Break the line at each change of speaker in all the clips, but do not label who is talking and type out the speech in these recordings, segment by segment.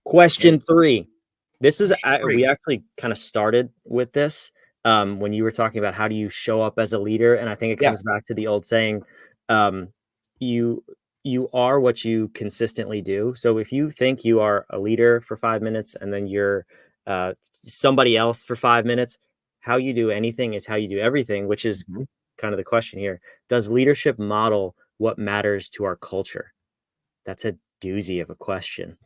Question
Okay.
3. This is
Question three.
we actually kind of started with this when you were talking about how do you show up as a leader, and I think it
Yeah.
comes back to the old saying, um, you you are what you consistently do. So if you think you are a leader for 5 minutes and then you're uh, somebody else for 5 minutes, how you do anything is how you do everything, which is
Mhm.
kind of the question here. Does leadership model what matters to our culture? That's a doozy of a question.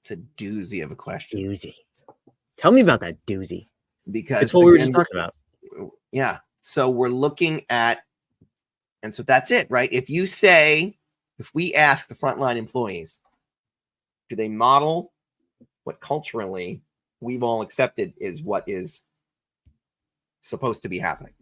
It's a doozy of a question
Doozy. Tell me about that doozy. It's
because,
what we were just
again,
talking about.
yeah. So we're looking at, and so that's it, right? If we ask the frontline employees, do they model what culturally we've all accepted is what is supposed to be happening?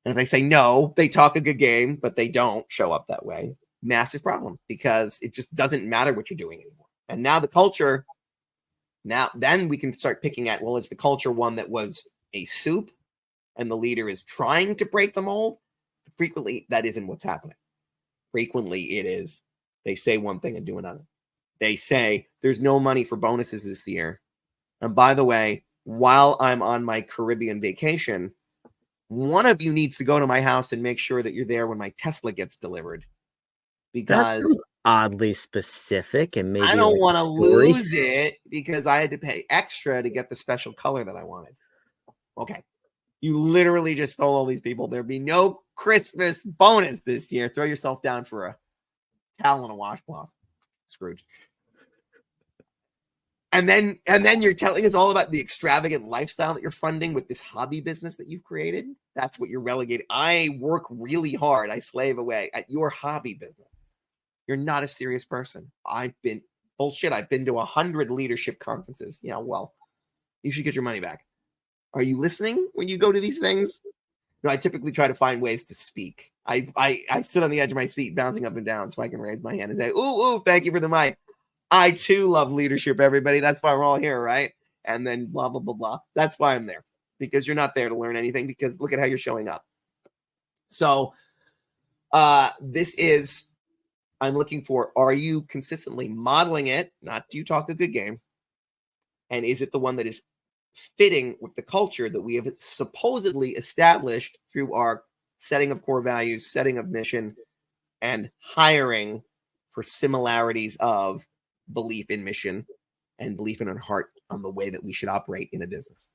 And if they say no, they talk a good game, but they don't show up that way. Massive problem, because it just doesn't matter what you're doing anymore. And now the culture, then we can start picking at, well, is the culture one that was a soup and the leader is trying to break the mold? Frequently, that isn't what's happening. Frequently, it is they say one thing and do another. They say there's no money for bonuses this year. And by the way, while I'm on my Caribbean vacation, one of you needs to go to my house and make sure that you're there when my Tesla gets delivered.
That
Because
sounds oddly specific and
I
maybe
don't
like
want
a
to
story.
lose it because I had to pay extra to get the special color that I wanted. Okay. You literally just told all these people there'd be no Christmas bonus this year. Throw yourself down for a towel and a washcloth, Scrooge. And then you're telling us all about the extravagant lifestyle that you're funding with this hobby business that you've created. That's what you're relegating. I work really hard. I slave away at your hobby business. You're not a serious person. I've been 100 leadership conferences. Yeah, well, you should get your money back. Are you listening when you go to these things? No, I typically try to find ways to speak. I sit on the edge of my seat, bouncing up and down, so I can raise my hand and say, "Ooh, thank you for the mic. I too love leadership, everybody. That's why we're all here, right?" And then blah, blah, blah, blah. That's why I'm there, because you're not there to learn anything, because look at how you're showing up. So this is, I'm looking for, are you consistently modeling it? Not do you talk a good game? And is it the one that is fitting with the culture that we have supposedly established through our setting of core values, setting of mission, and hiring for similarities of belief in mission and belief in our heart on the way that we should operate in a business?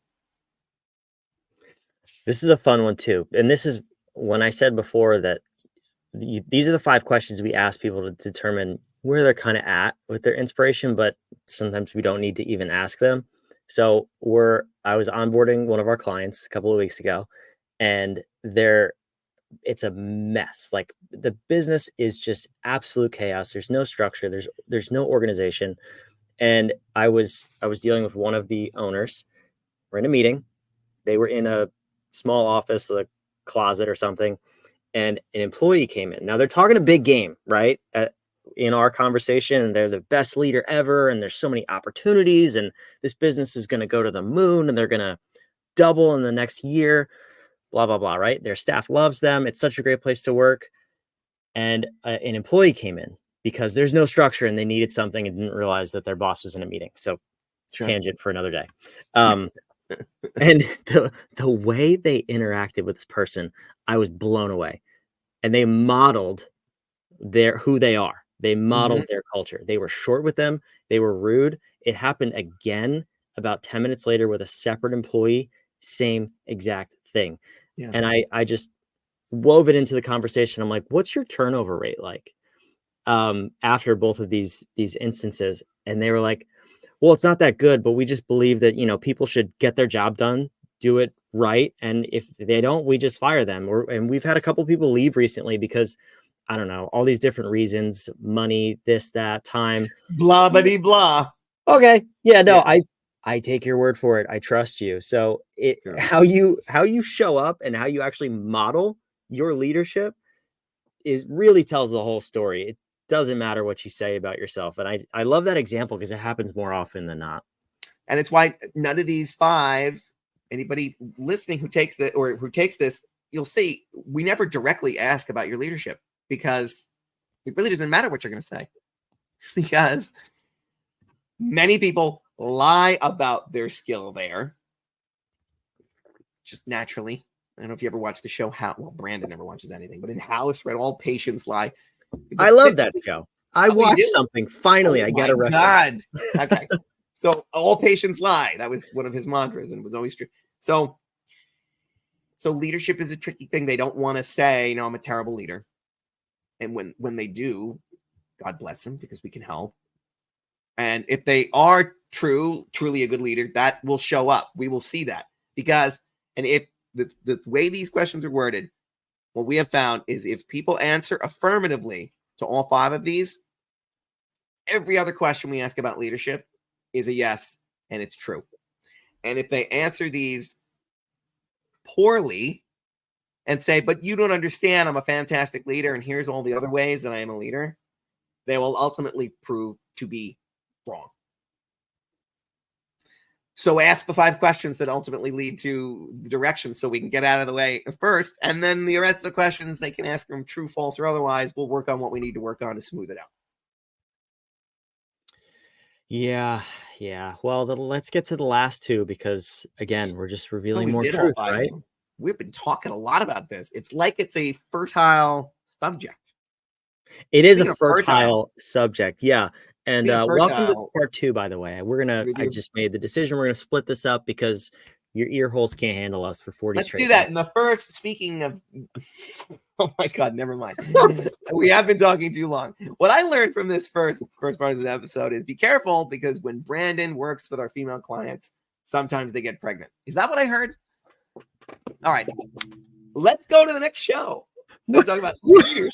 This is a fun one too. And this is when I said before that these are the 5 questions we ask people to determine where they're kind of at with their inspiration, but sometimes we don't need to even ask them. So I was onboarding one of our clients a couple of weeks ago, and it's a mess. Like the business is just absolute chaos. There's no structure. There's no organization. And I was dealing with one of the owners. We're in a meeting. They were in a small office, a closet or something, and an employee came in. Now they're talking a big game, right? In our conversation, and they're the best leader ever, and there's so many opportunities, and this business is going to go to the moon, and they're going to double in the next year, blah, blah, blah, right? Their staff loves them. It's such a great place to work. And an employee came in because there's no structure and they needed something and didn't realize that their boss was in a meeting. So tangent for another day. And the way they interacted with this person, I was blown away. And they modeled who they are. They modeled their culture. They were short with them. They were rude. It happened again about 10 minutes later with a separate employee, same exact thing.
Yeah.
And I just wove it into the conversation. I'm like, what's your turnover rate like after both of these instances? And they were like, well, it's not that good, but we just believe that, people should get their job done, do it right. And if they don't, we just fire them. And we've had a couple people leave recently because, I don't know, all these different reasons, money, this, that, time.
Blah, bitty, blah.
Okay. Yeah, no, yeah. I take your word for it. I trust you. So how you show up and how you actually model your leadership really tells the whole story. It doesn't matter what you say about yourself. And I love that example because it happens more often than not.
And it's why none of these 5, anybody listening who takes this, you'll see we never directly ask about your leadership, because it really doesn't matter what you're going to say, because Many people lie about their skill there, just naturally. I don't know if you ever watched the show Well, Brandon never watches anything, but in House, right? All patients lie.
I love that show. I
Oh, you
watched
do?
something. Finally,
Oh
I get
my
a reference.
God. Okay. So all patients lie. That was one of his mantras, and it was always true. So leadership is a tricky thing. They don't want to say, I'm a terrible leader. And when they do, God bless them, because we can help. And if they are truly a good leader, that will show up. We will see that. And if the way these questions are worded, what we have found is if people answer affirmatively to all 5 of these, every other question we ask about leadership is a yes, and it's true. And if they answer these poorly and say, but you don't understand, I'm a fantastic leader, and here's all the other ways that I am a leader, they will ultimately prove to be wrong. So ask the 5 questions that ultimately lead to the direction so we can get out of the way first. And then the rest of the questions, they can ask them true, false, or otherwise. We'll work on what we need to work on to smooth it out.
Yeah. Well, let's get to the last 2 because, again, we're just revealing more truth, right?
We've been talking a lot about this. It's like it's a fertile subject.
It is a fertile subject, yeah. And welcome to part 2, by the way. I just made the decision. We're going to split this up because your ear holes can't handle us for 40
Let's
straight
do that.
minutes.
In the first, speaking of, oh my God, never mind. We have been talking too long. What I learned from this first part of the episode is be careful, because when Brandon works with our female clients, sometimes they get pregnant. Is that what I heard? All right. Let's go to the next show. Let's talk about leadership.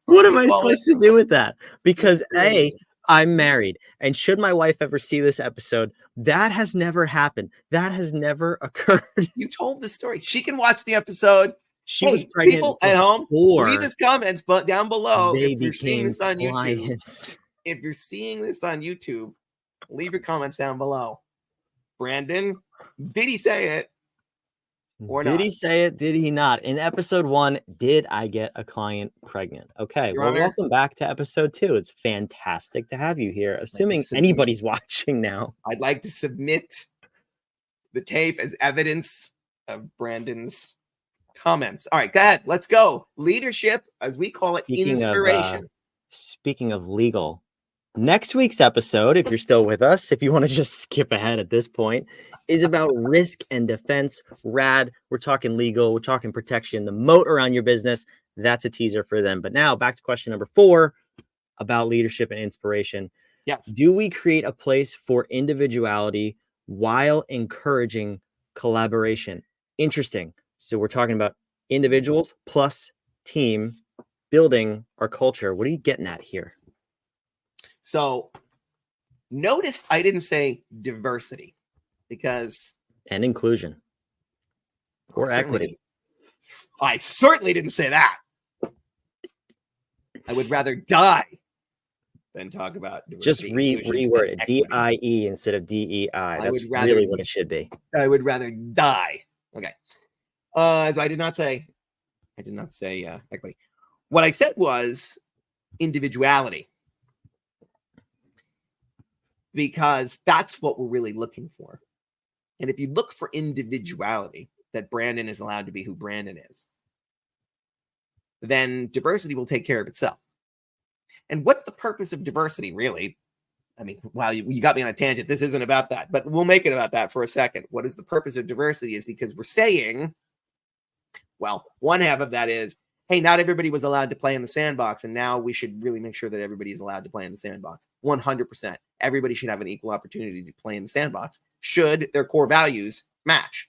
What am I supposed to do with that? Because A, I'm married, and should my wife ever see this episode, that has never happened. That has never occurred.
You told the story. She can watch the episode.
She was pregnant.
People at home, leave us comments down below if you're seeing this on YouTube. If you're seeing this on YouTube, leave your comments down below. Brandon, did he say it? Or
did
not?
He say it? Did he not? In episode 1, did I get a client pregnant? Okay, well, welcome back to episode 2. It's fantastic to have you here, assuming anybody's watching now.
I'd like to submit the tape as evidence of Brandon's comments. All right, go ahead. Let's go. Leadership, as we call it, inspiration.
Speaking of legal, next week's episode, if you're still with us, if you want to just skip ahead at this point, is about risk and defense. Rad. We're talking legal. We're talking protection, the moat around your business. That's a teaser for them. But now back to question number 4 about leadership and inspiration.
Yes.
Do we create a place for individuality while encouraging collaboration? Interesting. So we're talking about individuals plus team building our culture. What are you getting at here?
So notice I didn't say diversity
and inclusion or equity.
I certainly didn't say that. I would rather die than talk about diversity.
Just reword it. DIE instead of DEI. That's really what it should be.
I would rather die. Okay. So I did not say equity. What I said was individuality, because that's what we're really looking for. And if you look for individuality, that Brandon is allowed to be who Brandon is, then diversity will take care of itself. And what's the purpose of diversity, really? I mean, wow, you got me on a tangent. This isn't about that, but we'll make it about that for a second. What is the purpose of diversity is because we're saying, well, one half of that is, hey, not everybody was allowed to play in the sandbox, and now we should really make sure that everybody is allowed to play in the sandbox. 100%. Everybody should have an equal opportunity to play in the sandbox, should their core values match.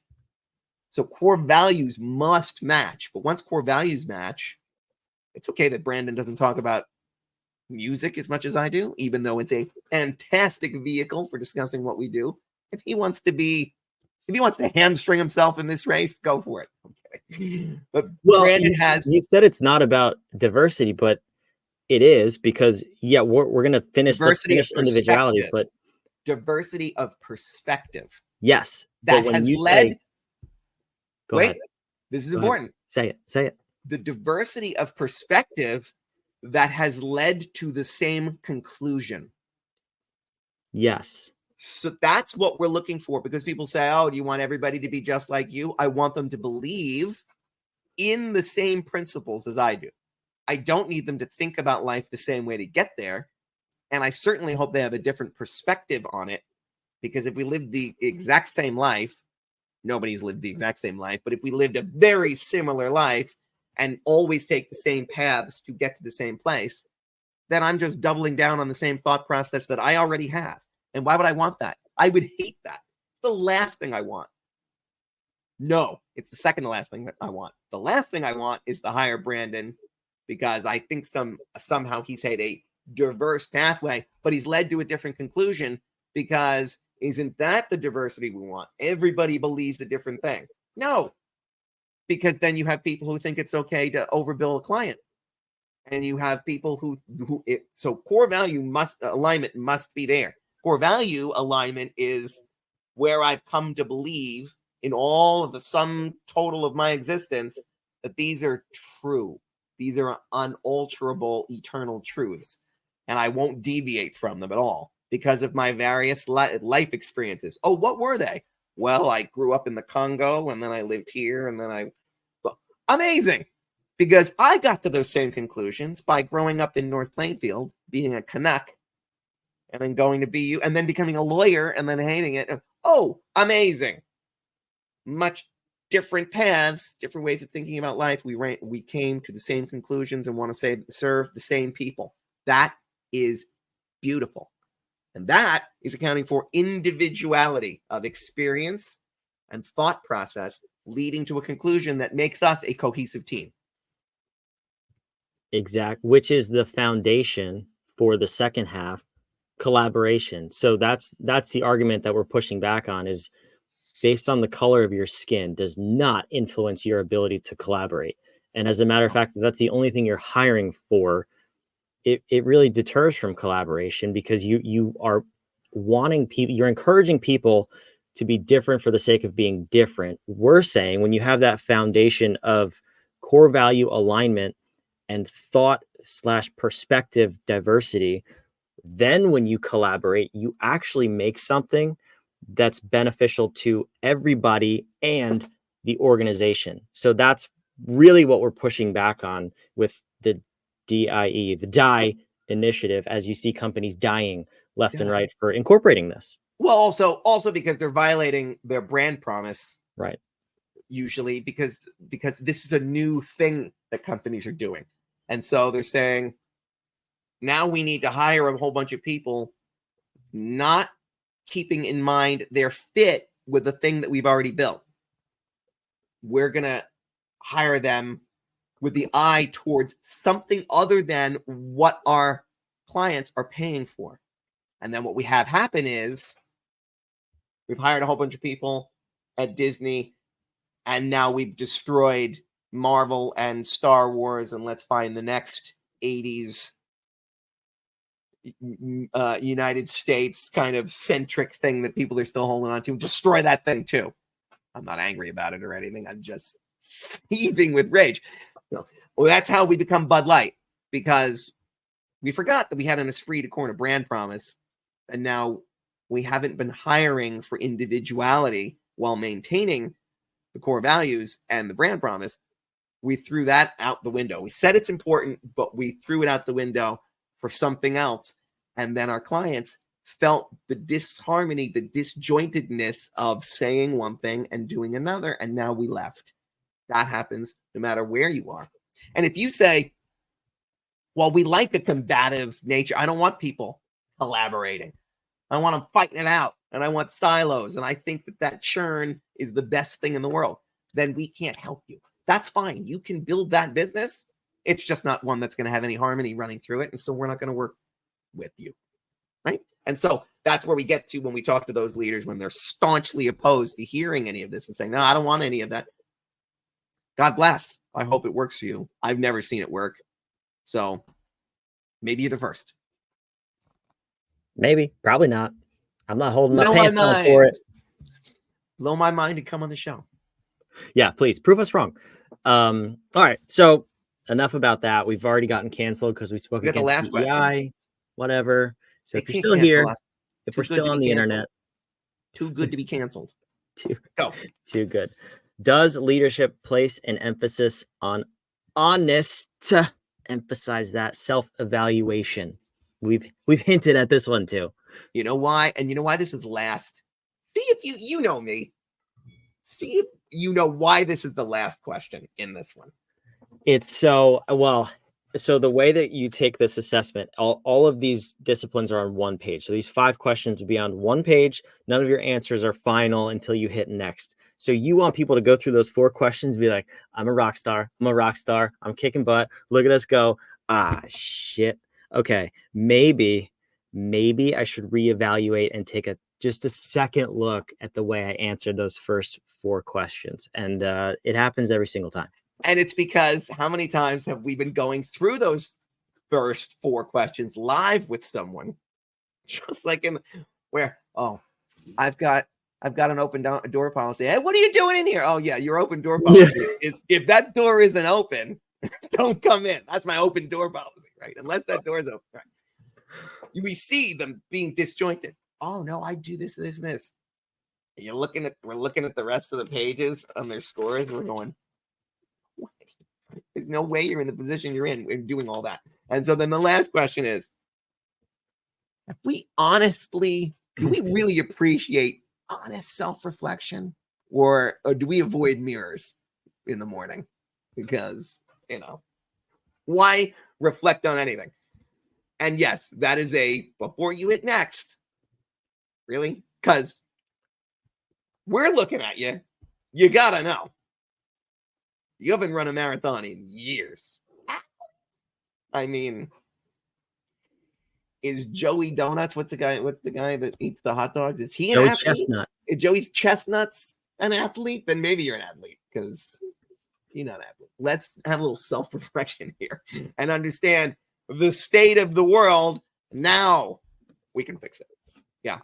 So core values must match. But once core values match, it's okay that Brandon doesn't talk about music as much as I do, even though it's a fantastic vehicle for discussing what we do. If he wants to hamstring himself in this race, go for it. Okay. But Brandon
you said it's not about diversity, but it is, because we're going to finish individuality, but
diversity of perspective.
Yes.
That has led.
Go ahead.
This is important.
Say it.
The diversity of perspective that has led to the same conclusion.
Yes.
So that's what we're looking for, because people say, oh, do you want everybody to be just like you? I want them to believe in the same principles as I do. I don't need them to think about life the same way to get there. And I certainly hope they have a different perspective on it, because if we lived the exact same life, nobody's lived the exact same life, but if we lived a very similar life and always take the same paths to get to the same place, then I'm just doubling down on the same thought process that I already have. And why would I want that? I would hate that. It's the last thing I want. No, it's the second to last thing that I want. The last thing I want is to hire Brandon, because I think somehow he's had a diverse pathway, but he's led to a different conclusion, because isn't that the diversity we want? Everybody believes a different thing. No, because then you have people who think it's okay to overbill a client. And you have people so core value alignment must be there. Core value alignment is where I've come to believe in all of the sum total of my existence that these are true. These are unalterable, eternal truths. And I won't deviate from them at all because of my various life experiences. Oh, what were they? Well, I grew up in the Congo, and then I lived here, and then amazing. Because I got to those same conclusions by growing up in North Plainfield, being a Canuck, and then going to BU, and then becoming a lawyer, and then hating it. Oh, amazing. Much different paths, different ways of thinking about life. We came to the same conclusions and want to serve the same people. That is beautiful. And that is accounting for individuality of experience and thought process, leading to a conclusion that makes us a cohesive team.
Which is the foundation for the second half, collaboration. So that's the argument that we're pushing back on, is based on the color of your skin does not influence your ability to collaborate. And as a matter of fact, that's the only thing you're hiring for. It really deters from collaboration, because you are wanting people, you're encouraging people to be different for the sake of being different. We're saying when you have that foundation of core value alignment and thought/perspective diversity, then when you collaborate, you actually make something that's beneficial to everybody and the organization. So that's really what we're pushing back on with the DIE, the DIE initiative, as you see companies dying left and right for incorporating this.
Well, also because they're violating their brand promise.
Right.
Usually because this is a new thing that companies are doing. And so they're saying, now we need to hire a whole bunch of people, not keeping in mind their fit with the thing that we've already built. We're going to hire them with the eye towards something other than what our clients are paying for. And then what we have happen is we've hired a whole bunch of people at Disney, and now we've destroyed Marvel and Star Wars, and let's find the next 80s United States kind of centric thing that people are still holding on to. Destroy that thing too. I'm not angry about it or anything. I'm just seething with rage. Well, that's how we become Bud Light, because we forgot that we had an esprit de corps and a brand promise, and now we haven't been hiring for individuality while maintaining the core values and the brand promise. We threw that out the window. We said it's important, but we threw it out the window for something else. And then our clients felt the disharmony, the disjointedness of saying one thing and doing another. And now we left. That happens no matter where you are. And if you say, well, we like a combative nature, I don't want people collaborating. I want them fighting it out, and I want silos, and I think that churn is the best thing in the world, then we can't help you. That's fine. You can build that business. It's just not one that's going to have any harmony running through it. And so we're not going to work with you. Right. And so that's where we get to when we talk to those leaders, when they're staunchly opposed to hearing any of this and saying, no, I don't want any of that. God bless. I hope it works for you. I've never seen it work. So maybe you're the first.
Maybe, probably not. I'm not holding my pants on for it.
Blow my mind and come on the show.
Yeah, please prove us wrong. All right, so enough about that. We've already gotten canceled because we spoke against
the last
DEI,
question.
whatever. So if you're still here, If
Too
we're
good
still
to
on
be
the
canceled.
internet,
Too good to be canceled.
too
Go.
too good. Does leadership place an emphasis on honest, emphasize that self-evaluation? We've hinted at this one too.
You know why? And you know why this is last? See if you know me. See if you know why this is the last question in this one.
It's so well. So the way that you take this assessment, all of these disciplines are on one page. So these 5 questions will be on one page. None of your answers are final until you hit next. So you want people to go through those 4 questions and be like, I'm a rock star. I'm a rock star. I'm kicking butt. Look at us go. Ah, shit. Okay. Maybe I should reevaluate and take just a second look at the way I answered those first 4 questions. And it happens every single time.
And it's because how many times have we been going through those first 4 questions live with someone? Just like in where, oh, I've got an open door policy. Hey, what are you doing in here? Oh, yeah, your open door policy is if that door isn't open, don't come in. That's my open door policy, right? Unless that door is open. Right. We see them being disjointed. Oh no, I do this, this, and this. We're looking at the rest of the pages on their scores, and we're going, what? There's no way you're in the position you're in doing all that. And so then the last question is, do we really appreciate honest self-reflection, or do we avoid mirrors in the morning? Because, why reflect on anything? And yes, that is before you hit next, really, because we're looking at you. You gotta know. You haven't run a marathon in years. I mean, is Joey Donuts? What's the guy that eats the hot dogs? Is he an
Joey
athlete?
Chestnut.
If Joey's Chestnut's an athlete, then maybe you're an athlete because you're not an athlete. Let's have a little self-reflection here and understand the state of the world. Now we can fix it. Yeah.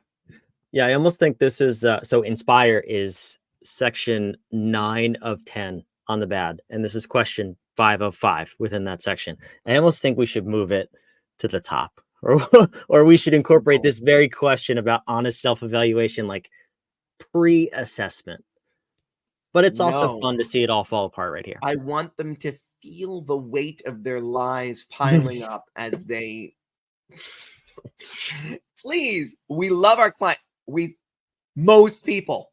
Yeah, I almost think this is so inspire is section 9 of 10 on the bad, and this is question 5 of 5 within that section. I almost think we should move it to the top, or we should incorporate this very question about honest self-evaluation like pre-assessment. But it's also fun to see it all fall apart right here.
I want them to feel the weight of their lies piling up as they please, we love our client. Most people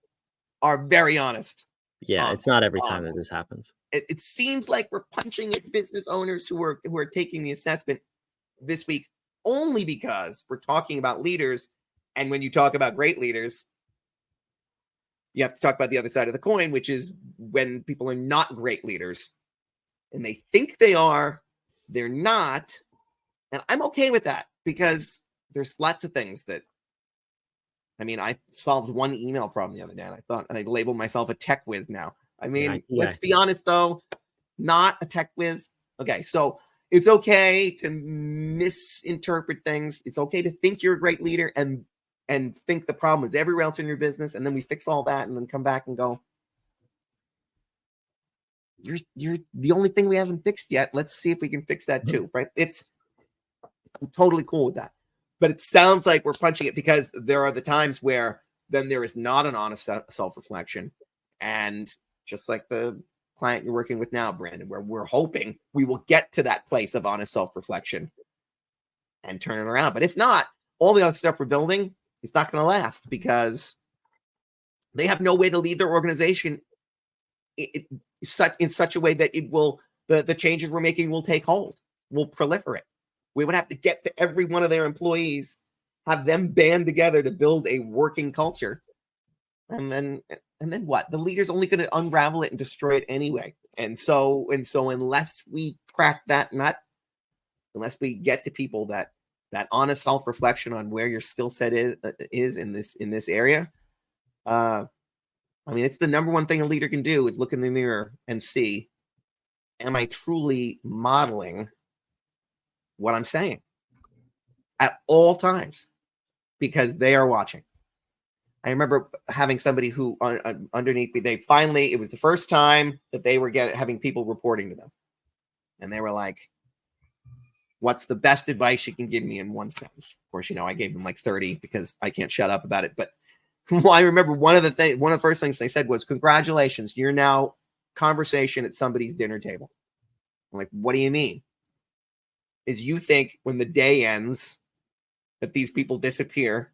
are very honest.
Yeah, it's not every time that this happens.
It seems like we're punching at business owners who are taking the assessment this week only because we're talking about leaders. And when you talk about great leaders, you have to talk about the other side of the coin, which is when people are not great leaders and they think they are, they're not. And I'm okay with that because there's lots of things that, I solved one email problem the other day and I labeled myself a tech whiz now. Let's be honest though, not a tech whiz. Okay. So it's okay to misinterpret things. It's okay to think you're a great leader and think the problem is everywhere else in your business. And then we fix all that and then come back and go, you're the only thing we haven't fixed yet. Let's see if we can fix that too. Right. I'm totally cool with that. But it sounds like we're punching it because there are the times where then there is not an honest self-reflection. And just like the client you're working with now, Brandon, where we're hoping we will get to that place of honest self-reflection and turn it around. But if not, all the other stuff we're building is not going to last because they have no way to lead their organization in such a way that it will, the changes we're making will take hold, will proliferate. We would have to get to every one of their employees, have them band together to build a working culture. And then what? The leader's only going to unravel it and destroy it anyway. And so unless we crack that nut, unless we get to people that honest self-reflection on where your skill set is in this area, it's the number one thing a leader can do is look in the mirror and see, am I truly modeling what I'm saying at all times? Because they are watching. I remember having somebody who underneath me, it was the first time that they were having people reporting to them. And they were like, What's the best advice you can give me in one sentence? Of course, I gave them like 30 because I can't shut up about it. But well, I remember one of the first things they said was, congratulations, you're now conversation at somebody's dinner table. I'm like, what do you mean? Is you think when the day ends that these people disappear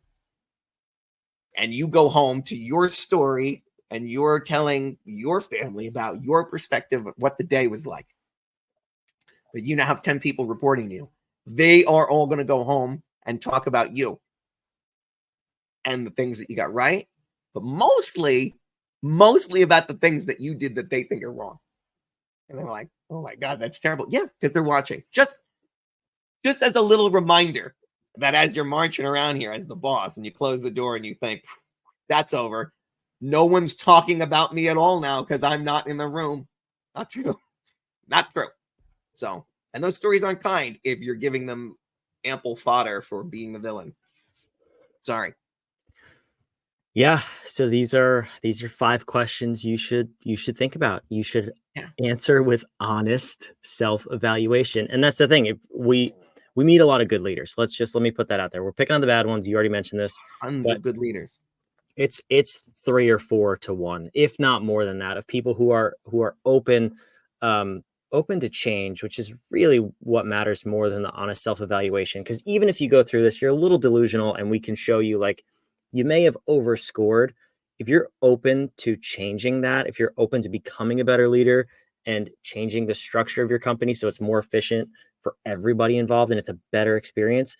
and you go home to your story and you're telling your family about your perspective of what the day was like. But you now have 10 people reporting to you. They are all going to go home and talk about you and the things that you got right, but mostly about the things that you did that they think are wrong. And they're like, oh my God, that's terrible. Yeah, because they're watching. Just as a little reminder that as you're marching around here as the boss and you close the door and you think, that's over. No one's talking about me at all now because I'm not in the room. Not true. Not true. So, and those stories aren't kind if you're giving them ample fodder for being the villain. Sorry.
Yeah. So these are 5 questions you should think about. You should answer with honest self-evaluation. And that's the thing. If we meet a lot of good leaders. Let me put that out there. We're picking on the bad ones. You already mentioned this.
Tons of good leaders.
It's 3 or 4 to 1, if not more than that, of people who are open to change, which is really what matters more than the honest self-evaluation. Because even if you go through this, you're a little delusional, and we can show you like you may have overscored. If you're open to changing that, if you're open to becoming a better leader and changing the structure of your company so it's more efficient for everybody involved and it's a better experience,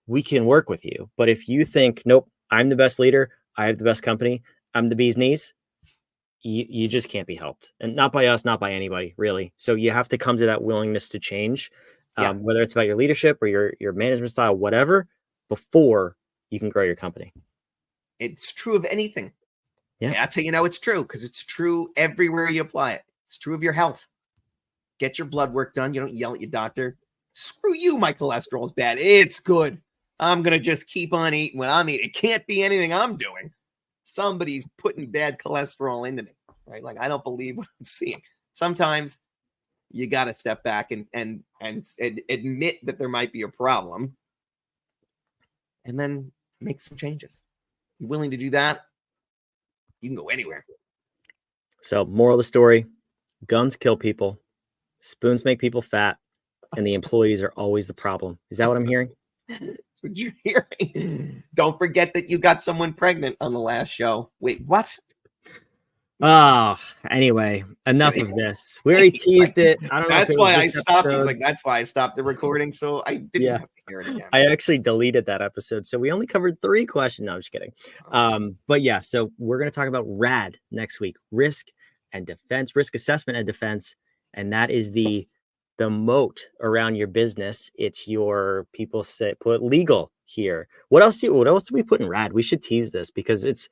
we can work with you. But if you think, nope, I'm the best leader, I have the best company, I'm the bee's knees, you just can't be helped. And not by us, not by anybody, really. So you have to come to that willingness to change, whether it's about your leadership or your management style, whatever, before you can grow your company.
It's true of anything.
Yeah.
That's how you know it's true, because it's true everywhere you apply it. It's true of your health. Get your blood work done. You don't yell at your doctor. Screw you, my cholesterol's bad. It's good. I'm going to just keep on eating what I'm eating. It can't be anything I'm doing. Somebody's putting bad cholesterol into me, right? Like, I don't believe what I'm seeing. Sometimes you got to step back and admit that there might be a problem and then make some changes. You're willing to do that? You can go anywhere. So,
moral of the story, guns kill people, spoons make people fat, and the employees are always the problem. Is that what I'm hearing?
That's what you're hearing. Don't forget that you got someone pregnant on the last show. Wait, what?
Oh, anyway, enough of this. We already teased it. I don't know.
That's why I stopped. He's like, that's why I stopped the recording, so I didn't have to hear it again.
I actually deleted that episode, so we only covered 3 questions. No, I'm just kidding. But yeah, so we're going to talk about RAD next week: risk and defense, risk assessment and defense, and that is the moat around your business. It's your, people say, put legal here. What else do we put in RAD? We should tease this because it's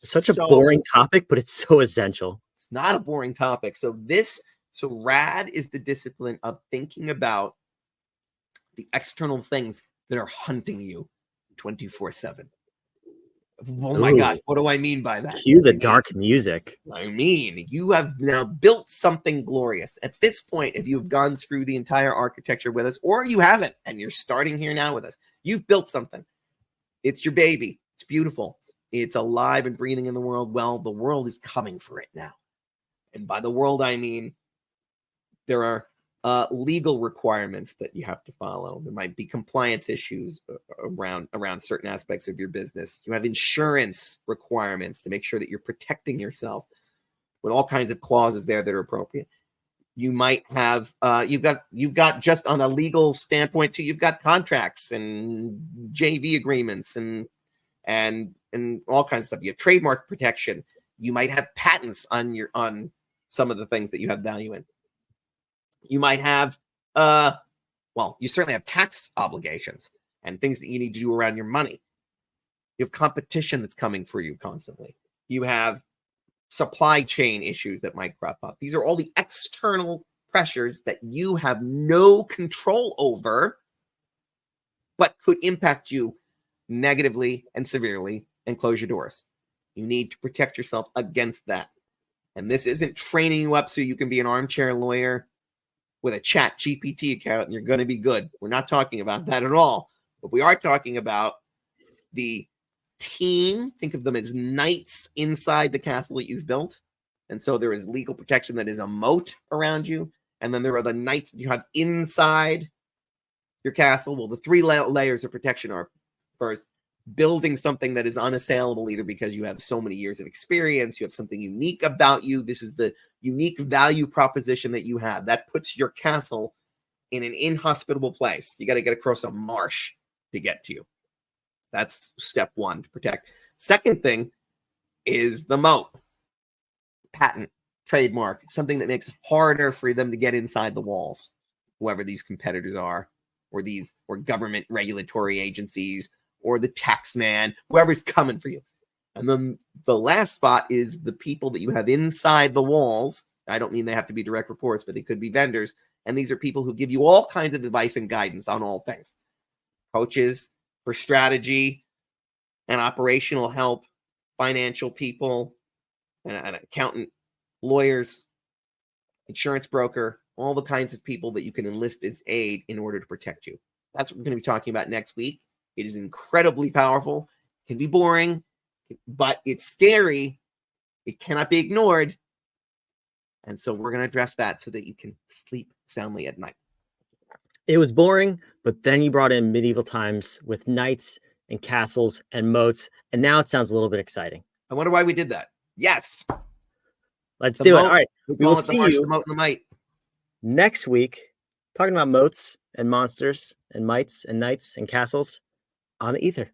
such a boring topic, but it's so essential.
It's not a boring topic. So RAD is the discipline of thinking about the external things that are hunting you 24/7. Oh my gosh, what do I mean by that?
Cue the dark music.
I mean, you have now built something glorious. At this point, if you've gone through the entire architecture with us, or you haven't, and you're starting here now with us, you've built something. It's your baby. It's beautiful. It's alive and breathing in the world. Well, the world is coming for it now. And by the world, I mean, there are legal requirements that you have to follow. There might be compliance issues around certain aspects of your business. You have insurance requirements to make sure that you're protecting yourself with all kinds of clauses there that are appropriate. You might have, you've got just on a legal standpoint too, you've got contracts and JV agreements and all kinds of stuff. You have trademark protection. You might have patents on some of the things that you have value in. You might have, you certainly have tax obligations and things that you need to do around your money. You have competition that's coming for you constantly. You have supply chain issues that might crop up. These are all the external pressures that you have no control over, but could impact you negatively and severely and close your doors. You need to protect yourself against that. And this isn't training you up so you can be an armchair lawyer. with a chat GPT account and you're going to be good. We're not talking about that at all. But we are talking about the team. Think of them as knights inside the castle that you've built. And so there is legal protection that is a moat around you. And then there are the knights that you have inside your castle. Well, the three layers of protection are, first, building something that is unassailable, either because you have so many years of experience, you have something unique about you. This is the unique value proposition that you have. That puts your castle in an inhospitable place. You got to get across a marsh to get to you. That's step one, to protect. Second thing is the moat. Patent, trademark, something that makes it harder for them to get inside the walls, whoever these competitors are, or government regulatory agencies, or the tax man, whoever's coming for you. And then the last spot is the people that you have inside the walls. I don't mean they have to be direct reports, but they could be vendors. And these are people who give you all kinds of advice and guidance on all things. Coaches for strategy and operational help, financial people, an accountant, lawyers, insurance broker, all the kinds of people that you can enlist as aid in order to protect you. That's what we're going to be talking about next week. It is incredibly powerful. It can be boring, but it's scary. It cannot be ignored. And so we're going to address that so that you can sleep soundly at night.
It was boring, but then you brought in medieval times with knights and castles and moats, and now it sounds a little bit exciting.
I wonder why we did that. Yes.
Let's do it. All right.
We will see you. The moat and the might.
Next week, talking about moats and monsters and mites and knights and castles on the ether.